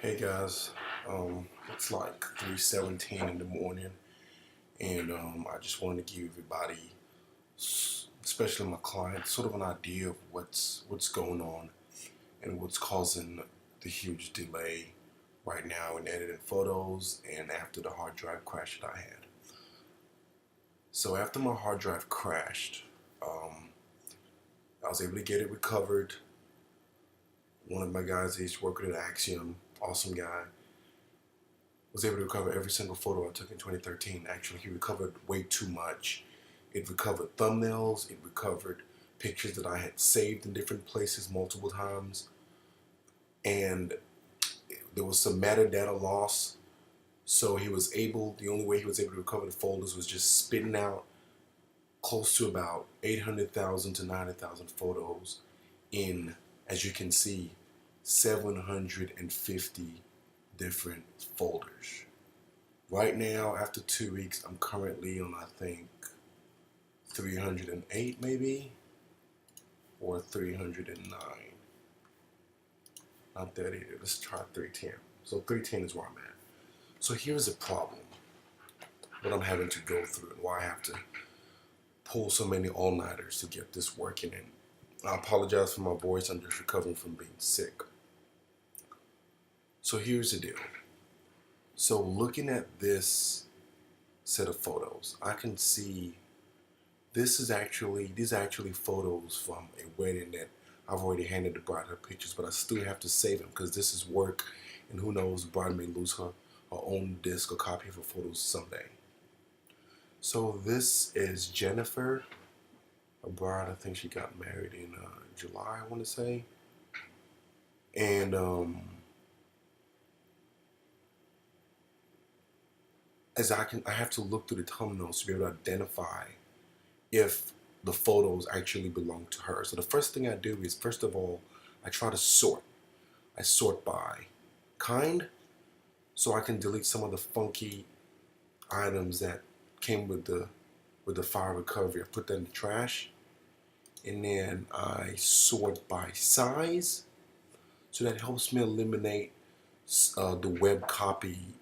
Hey guys, it's like 3:17 in the morning, and I just wanted to give everybody, especially my clients, sort of an idea of what's going on and what's causing the huge delay right now in editing photos and after the hard drive crash that I had. So after my hard drive crashed, um, I was able to get it recovered. One of my guys that used to work at Axiom, awesome guy, was able to recover every single photo I took in 2013. Actually, he recovered way too much. It recovered thumbnails, it recovered pictures that I had saved in different places multiple times, and there was some metadata loss. So the only way he was able to recover the folders was just spitting out close to about 800,000 to 900,000 photos in, as you can see, 750 different folders. Right now, after 2 weeks, I'm currently on, I think, 308 maybe, or 309. Not that either. Let's try 310. So 310 is where I'm at. So here's the problem, what I'm having to go through and why I have to pull so many all-nighters to get this working. And I apologize for my voice. I'm just recovering from being sick. So here's the deal. So looking at this set of photos, I can see these are actually photos from a wedding that I've already handed the bride her pictures, but I still have to save them because this is work, and who knows, the bride may lose her own disc or copy of her photos someday. So this is Jennifer, a bride. I think she got married in July, I want to say, and I have to look through the thumbnails to be able to identify if the photos actually belong to her. So the first thing I do is, first of all, I try to sort. I sort by kind, so I can delete some of the funky items that came with the file recovery. I put that in the trash, and then I sort by size, so that helps me eliminate the web copy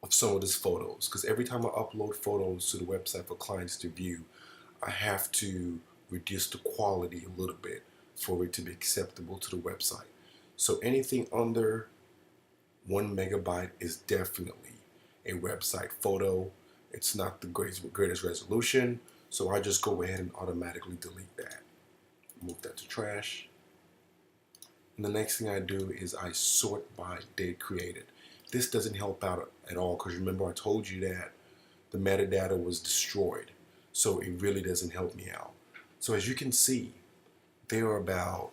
of some of these photos. Because every time I upload photos to the website for clients to view, I have to reduce the quality a little bit for it to be acceptable to the website. So anything under 1 megabyte is definitely a website photo. It's not the greatest resolution, so I just go ahead and automatically delete that. Move that to trash. And the next thing I do is I sort by date created. This doesn't help out at all because remember I told you that the metadata was destroyed, so it really doesn't help me out. So as you can see, there are about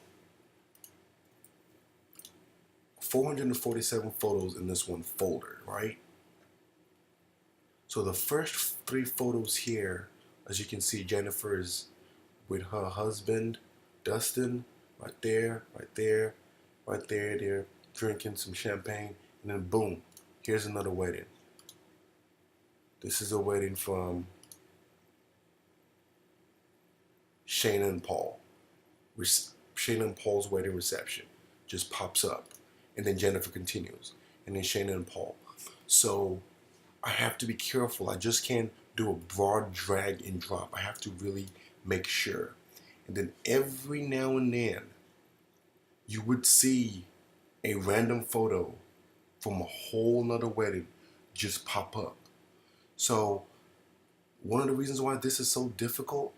447 photos in this one folder, right? So the first three photos here, as you can see, Jennifer is with her husband, Dustin, right there, right there, right there. They're drinking some champagne, and then boom, here's another wedding. This is a wedding from Shayna and Paul. Shayna and Paul's wedding reception just pops up, and then Jennifer continues, and then Shayna and Paul. So I have to be careful. I just can't do a broad drag and drop. I have to really make sure. And then every now and then, you would see a random photo from a whole nother wedding just pop up. So one of the reasons why this is so difficult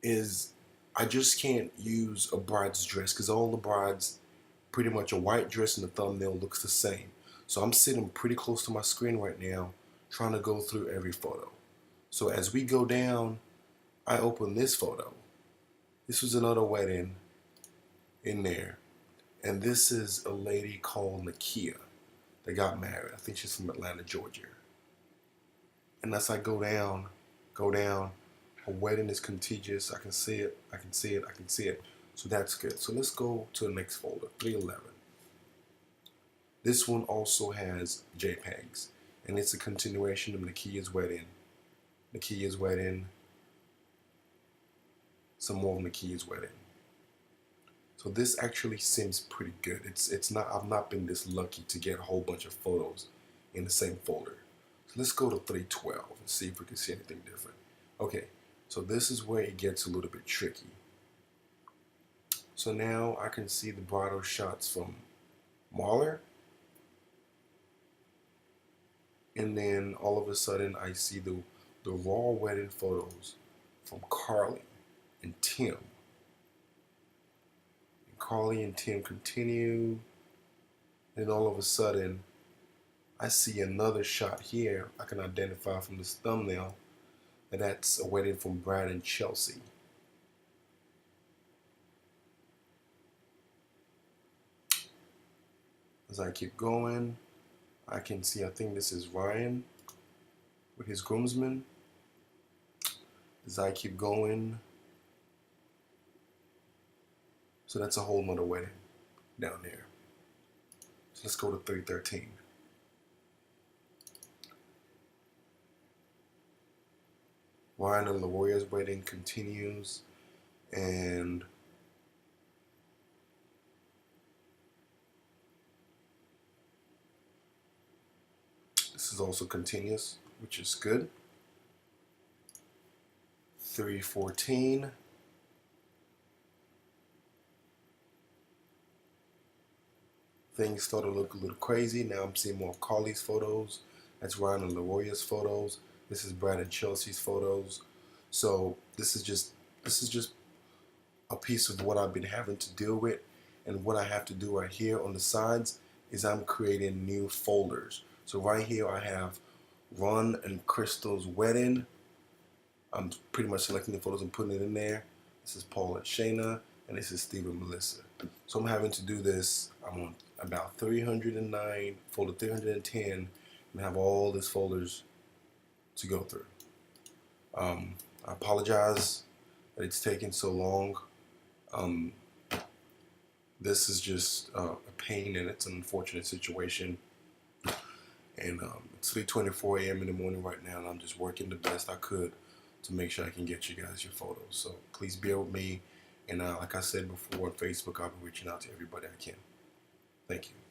is I just can't use a bride's dress because all the brides, pretty much a white dress and the thumbnail looks the same. So I'm sitting pretty close to my screen right now trying to go through every photo. So as we go down, I open this photo. This was another wedding in there. And this is a lady called Nakia that got married. I think she's from Atlanta, Georgia. And as I go down, her wedding is contiguous. I can see it, I can see it, I can see it. So that's good. So let's go to the next folder, 311. This one also has JPEGs, and it's a continuation of Nakia's wedding. Nakia's wedding, some more of Nakia's wedding. So this actually seems pretty good. It's not, I've not been this lucky to get a whole bunch of photos in the same folder. So let's go to 312 and see if we can see anything different. Okay, so this is where it gets a little bit tricky. So now I can see the bridal shots from Mahler, and then all of a sudden I see the raw wedding photos from Carly and Tim. Carly and Tim continue, and all of a sudden I see another shot here I can identify from this thumbnail, and that's a wedding from Brad and Chelsea. As I keep going, I can see, I think this is Ryan with his groomsmen. As I keep going, so that's a whole nother wedding down there. So let's go to 313. Ryan and LaRoya's wedding continues, and this is also continuous, which is good. 314. Things started to look a little crazy. Now I'm seeing more of Carly's photos. That's Ryan and LaRoya's photos. This is Brad and Chelsea's photos. So this is just a piece of what I've been having to deal with, and what I have to do right here on the sides is I'm creating new folders. So right here I have Ron and Crystal's wedding. I'm pretty much selecting the photos and putting it in there. This is Paul and Shayna, and this is Steve and Melissa. So I'm having to do this. I'm on about 309, folder 310, and have all these folders to go through. I apologize that it's taking so long. This is just a pain, and it's an unfortunate situation. And it's 3:24 a.m. in the morning right now, and I'm just working the best I could to make sure I can get you guys your photos. So please bear with me. And like I said before on Facebook, I'll be reaching out to everybody I can. Thank you.